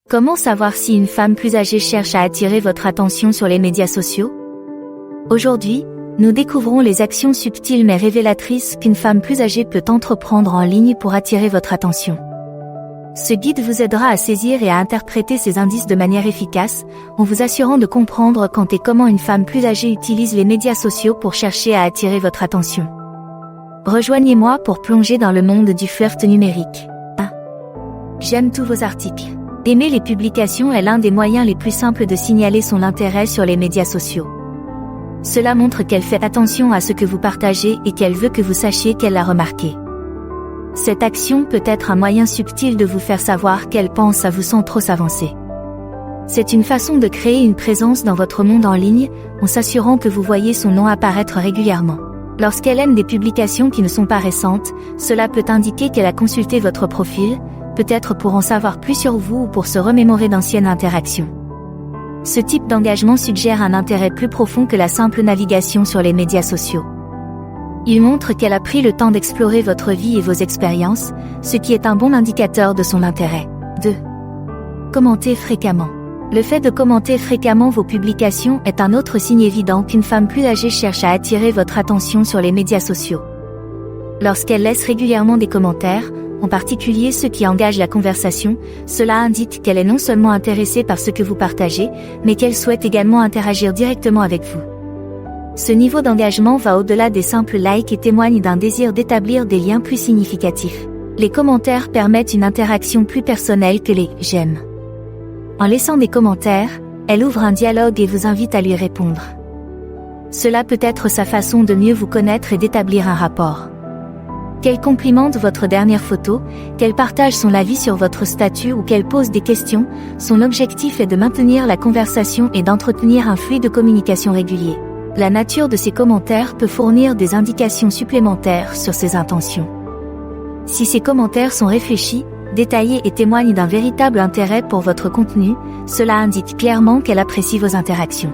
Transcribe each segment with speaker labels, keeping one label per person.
Speaker 1: Comment savoir si une femme plus âgée cherche à attirer votre attention sur les médias sociaux? Aujourd'hui, nous découvrons les actions subtiles mais révélatrices qu'une femme plus âgée peut entreprendre en ligne pour attirer votre attention. Ce guide vous aidera à saisir et à interpréter ces indices de manière efficace, en vous assurant de comprendre quand et comment une femme plus âgée utilise les médias sociaux pour chercher à attirer votre attention. Rejoignez-moi pour plonger dans le monde du flirt numérique. 1. J'aime tous vos articles. Aimer les publications est l'un des moyens les plus simples de signaler son intérêt sur les médias sociaux. Cela montre qu'elle fait attention à ce que vous partagez et qu'elle veut que vous sachiez qu'elle l'a remarqué. Cette action peut être un moyen subtil de vous faire savoir qu'elle pense à vous sans trop s'avancer. C'est une façon de créer une présence dans votre monde en ligne, en s'assurant que vous voyez son nom apparaître régulièrement. Lorsqu'elle aime des publications qui ne sont pas récentes, cela peut indiquer qu'elle a consulté votre profil, peut-être pour en savoir plus sur vous ou pour se remémorer d'anciennes interactions. Ce type d'engagement suggère un intérêt plus profond que la simple navigation sur les médias sociaux. Il montre qu'elle a pris le temps d'explorer votre vie et vos expériences, ce qui est un bon indicateur de son intérêt. 2. Commentez fréquemment. Le fait de commenter fréquemment vos publications est un autre signe évident qu'une femme plus âgée cherche à attirer votre attention sur les médias sociaux. Lorsqu'elle laisse régulièrement des commentaires, en particulier ceux qui engagent la conversation, cela indique qu'elle est non seulement intéressée par ce que vous partagez, mais qu'elle souhaite également interagir directement avec vous. Ce niveau d'engagement va au-delà des simples likes et témoigne d'un désir d'établir des liens plus significatifs. Les commentaires permettent une interaction plus personnelle que les « j'aime ». En laissant des commentaires, elle ouvre un dialogue et vous invite à lui répondre. Cela peut être sa façon de mieux vous connaître et d'établir un rapport. Qu'elle complimente votre dernière photo, qu'elle partage son avis sur votre statut ou qu'elle pose des questions, son objectif est de maintenir la conversation et d'entretenir un flux de communication régulier. La nature de ces commentaires peut fournir des indications supplémentaires sur ses intentions. Si ces commentaires sont réfléchis, détaillés et témoignent d'un véritable intérêt pour votre contenu, cela indique clairement qu'elle apprécie vos interactions.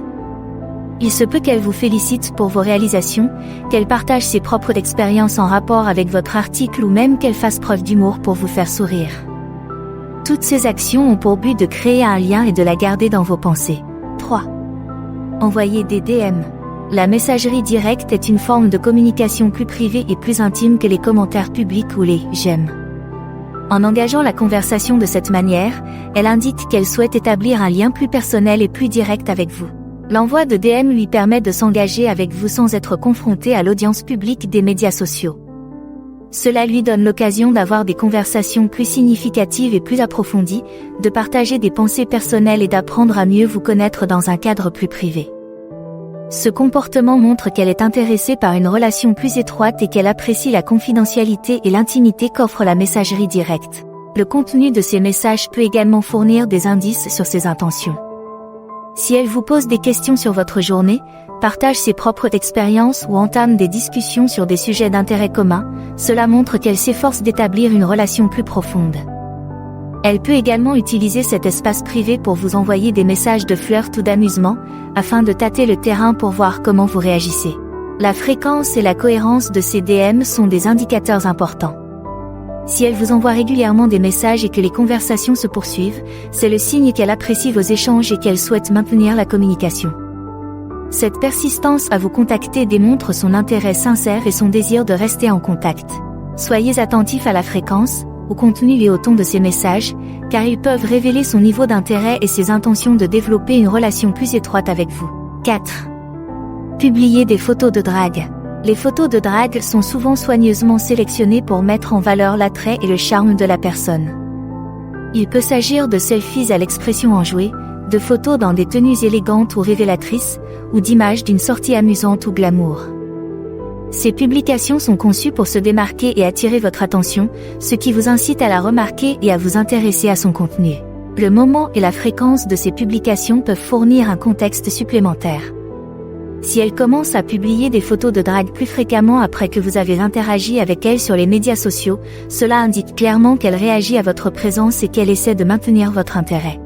Speaker 1: Il se peut qu'elle vous félicite pour vos réalisations, qu'elle partage ses propres expériences en rapport avec votre article ou même qu'elle fasse preuve d'humour pour vous faire sourire. Toutes ces actions ont pour but de créer un lien et de la garder dans vos pensées. 3. Envoyez des DM. La messagerie directe est une forme de communication plus privée et plus intime que les commentaires publics ou les « j'aime ». En engageant la conversation de cette manière, elle indique qu'elle souhaite établir un lien plus personnel et plus direct avec vous. L'envoi de DM lui permet de s'engager avec vous sans être confronté à l'audience publique des médias sociaux. Cela lui donne l'occasion d'avoir des conversations plus significatives et plus approfondies, de partager des pensées personnelles et d'apprendre à mieux vous connaître dans un cadre plus privé. Ce comportement montre qu'elle est intéressée par une relation plus étroite et qu'elle apprécie la confidentialité et l'intimité qu'offre la messagerie directe. Le contenu de ces messages peut également fournir des indices sur ses intentions. Si elle vous pose des questions sur votre journée, partage ses propres expériences ou entame des discussions sur des sujets d'intérêt commun, cela montre qu'elle s'efforce d'établir une relation plus profonde. Elle peut également utiliser cet espace privé pour vous envoyer des messages de flirt ou d'amusement, afin de tâter le terrain pour voir comment vous réagissez. La fréquence et la cohérence de ces DM sont des indicateurs importants. Si elle vous envoie régulièrement des messages et que les conversations se poursuivent, c'est le signe qu'elle apprécie vos échanges et qu'elle souhaite maintenir la communication. Cette persistance à vous contacter démontre son intérêt sincère et son désir de rester en contact. Soyez attentif à la fréquence, au contenu et au ton de ces messages, car ils peuvent révéler son niveau d'intérêt et ses intentions de développer une relation plus étroite avec vous. 4. Publiez des photos de drague. Les photos de drague sont souvent soigneusement sélectionnées pour mettre en valeur l'attrait et le charme de la personne. Il peut s'agir de selfies à l'expression enjouée, de photos dans des tenues élégantes ou révélatrices, ou d'images d'une sortie amusante ou glamour. Ces publications sont conçues pour se démarquer et attirer votre attention, ce qui vous incite à la remarquer et à vous intéresser à son contenu. Le moment et la fréquence de ces publications peuvent fournir un contexte supplémentaire. Si elle commence à publier des photos de drague plus fréquemment après que vous avez interagi avec elle sur les médias sociaux, cela indique clairement qu'elle réagit à votre présence et qu'elle essaie de maintenir votre intérêt.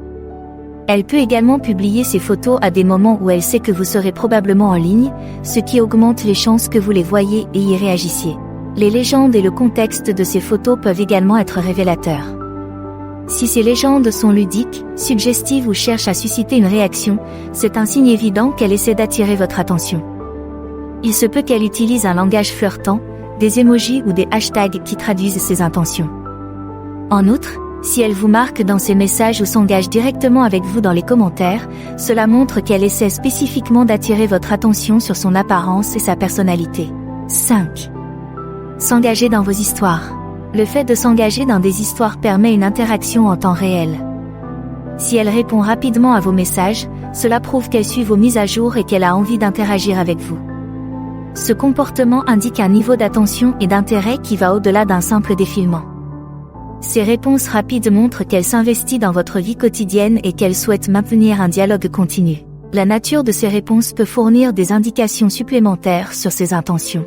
Speaker 1: Elle peut également publier ces photos à des moments où elle sait que vous serez probablement en ligne, ce qui augmente les chances que vous les voyiez et y réagissiez. Les légendes et le contexte de ces photos peuvent également être révélateurs. Si ces légendes sont ludiques, suggestives ou cherchent à susciter une réaction, c'est un signe évident qu'elle essaie d'attirer votre attention. Il se peut qu'elle utilise un langage flirtant, des emojis ou des hashtags qui traduisent ses intentions. En outre, si elle vous marque dans ses messages ou s'engage directement avec vous dans les commentaires, cela montre qu'elle essaie spécifiquement d'attirer votre attention sur son apparence et sa personnalité. 5. S'engager dans vos histoires. Le fait de s'engager dans des histoires permet une interaction en temps réel. Si elle répond rapidement à vos messages, cela prouve qu'elle suit vos mises à jour et qu'elle a envie d'interagir avec vous. Ce comportement indique un niveau d'attention et d'intérêt qui va au-delà d'un simple défilement. Ces réponses rapides montrent qu'elle s'investit dans votre vie quotidienne et qu'elle souhaite maintenir un dialogue continu. La nature de ces réponses peut fournir des indications supplémentaires sur ses intentions.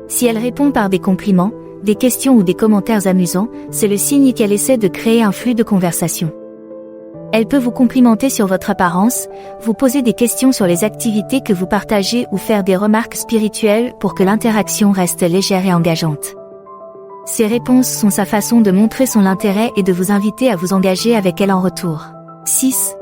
Speaker 1: Si elle répond par des compliments, des questions ou des commentaires amusants, c'est le signe qu'elle essaie de créer un flux de conversation. Elle peut vous complimenter sur votre apparence, vous poser des questions sur les activités que vous partagez ou faire des remarques spirituelles pour que l'interaction reste légère et engageante. Ces réponses sont sa façon de montrer son intérêt et de vous inviter à vous engager avec elle en retour. 6.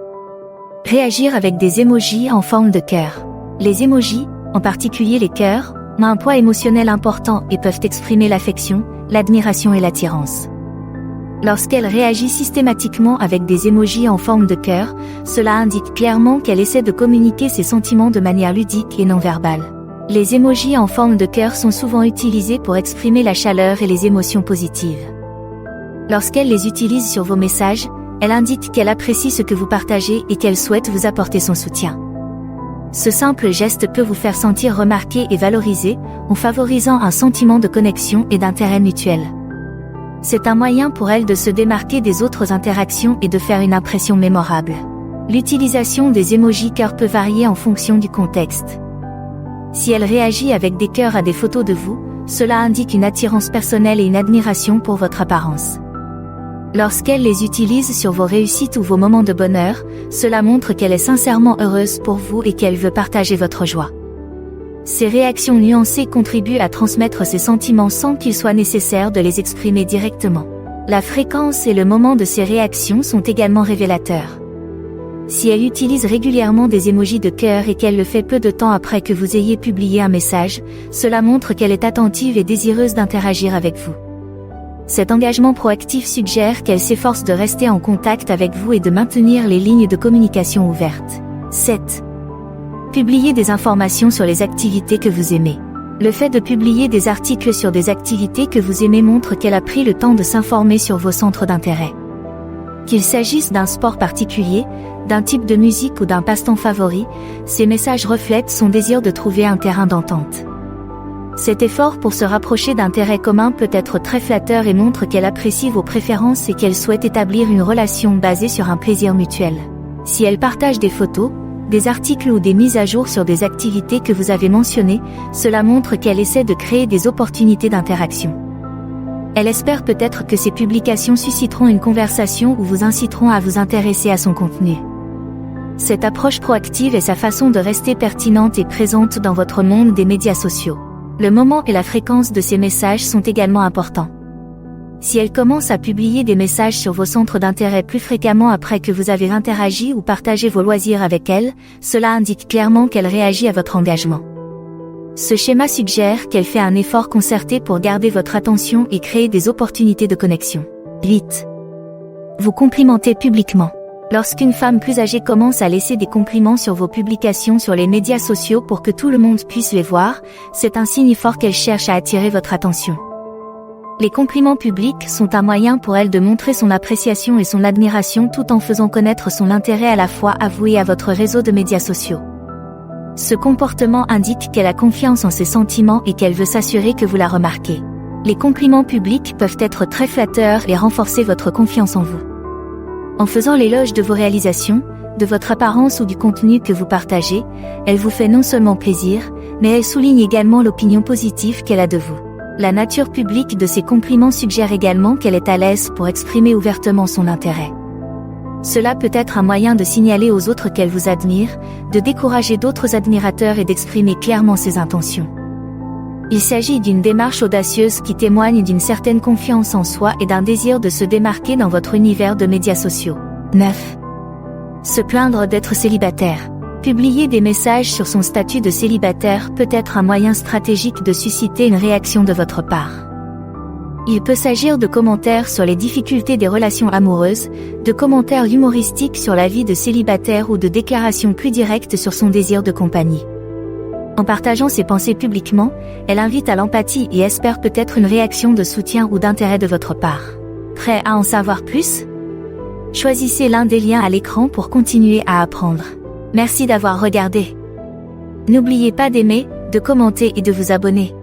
Speaker 1: Réagir avec des emojis en forme de cœur. Les emojis, en particulier les cœurs, ont un poids émotionnel important et peuvent exprimer l'affection, l'admiration et l'attirance. Lorsqu'elle réagit systématiquement avec des emojis en forme de cœur, cela indique clairement qu'elle essaie de communiquer ses sentiments de manière ludique et non verbale. Les emojis en forme de cœur sont souvent utilisés pour exprimer la chaleur et les émotions positives. Lorsqu'elle les utilise sur vos messages, elle indique qu'elle apprécie ce que vous partagez et qu'elle souhaite vous apporter son soutien. Ce simple geste peut vous faire sentir remarqué et valorisé, en favorisant un sentiment de connexion et d'intérêt mutuel. C'est un moyen pour elle de se démarquer des autres interactions et de faire une impression mémorable. L'utilisation des emojis cœurs peut varier en fonction du contexte. Si elle réagit avec des cœurs à des photos de vous, cela indique une attirance personnelle et une admiration pour votre apparence. Lorsqu'elle les utilise sur vos réussites ou vos moments de bonheur, cela montre qu'elle est sincèrement heureuse pour vous et qu'elle veut partager votre joie. Ces réactions nuancées contribuent à transmettre ses sentiments sans qu'il soit nécessaire de les exprimer directement. La fréquence et le moment de ces réactions sont également révélateurs. Si elle utilise régulièrement des emojis de cœur et qu'elle le fait peu de temps après que vous ayez publié un message, cela montre qu'elle est attentive et désireuse d'interagir avec vous. Cet engagement proactif suggère qu'elle s'efforce de rester en contact avec vous et de maintenir les lignes de communication ouvertes. 7. Publier des informations sur les activités que vous aimez. Le fait de publier des articles sur des activités que vous aimez montre qu'elle a pris le temps de s'informer sur vos centres d'intérêt. Qu'il s'agisse d'un sport particulier, d'un type de musique ou d'un passe-temps favori, ces messages reflètent son désir de trouver un terrain d'entente. Cet effort pour se rapprocher d'intérêts communs peut être très flatteur et montre qu'elle apprécie vos préférences et qu'elle souhaite établir une relation basée sur un plaisir mutuel. Si elle partage des photos, des articles ou des mises à jour sur des activités que vous avez mentionnées, cela montre qu'elle essaie de créer des opportunités d'interaction. Elle espère peut-être que ces publications susciteront une conversation ou vous inciteront à vous intéresser à son contenu. Cette approche proactive est sa façon de rester pertinente et présente dans votre monde des médias sociaux. Le moment et la fréquence de ces messages sont également importants. Si elle commence à publier des messages sur vos centres d'intérêt plus fréquemment après que vous avez interagi ou partagé vos loisirs avec elle, cela indique clairement qu'elle réagit à votre engagement. Ce schéma suggère qu'elle fait un effort concerté pour garder votre attention et créer des opportunités de connexion. 8. Vous complimentez publiquement. Lorsqu'une femme plus âgée commence à laisser des compliments sur vos publications sur les médias sociaux pour que tout le monde puisse les voir, c'est un signe fort qu'elle cherche à attirer votre attention. Les compliments publics sont un moyen pour elle de montrer son appréciation et son admiration tout en faisant connaître son intérêt à la fois à vous et à votre réseau de médias sociaux. Ce comportement indique qu'elle a confiance en ses sentiments et qu'elle veut s'assurer que vous la remarquez. Les compliments publics peuvent être très flatteurs et renforcer votre confiance en vous. En faisant l'éloge de vos réalisations, de votre apparence ou du contenu que vous partagez, elle vous fait non seulement plaisir, mais elle souligne également l'opinion positive qu'elle a de vous. La nature publique de ces compliments suggère également qu'elle est à l'aise pour exprimer ouvertement son intérêt. Cela peut être un moyen de signaler aux autres qu'elle vous admire, de décourager d'autres admirateurs et d'exprimer clairement ses intentions. Il s'agit d'une démarche audacieuse qui témoigne d'une certaine confiance en soi et d'un désir de se démarquer dans votre univers de médias sociaux. 9. Se plaindre d'être célibataire. Publier des messages sur son statut de célibataire peut être un moyen stratégique de susciter une réaction de votre part. Il peut s'agir de commentaires sur les difficultés des relations amoureuses, de commentaires humoristiques sur la vie de célibataire ou de déclarations plus directes sur son désir de compagnie. En partageant ses pensées publiquement, elle invite à l'empathie et espère peut-être une réaction de soutien ou d'intérêt de votre part. Prêt à en savoir plus? Choisissez l'un des liens à l'écran pour continuer à apprendre. Merci d'avoir regardé. N'oubliez pas d'aimer, de commenter et de vous abonner.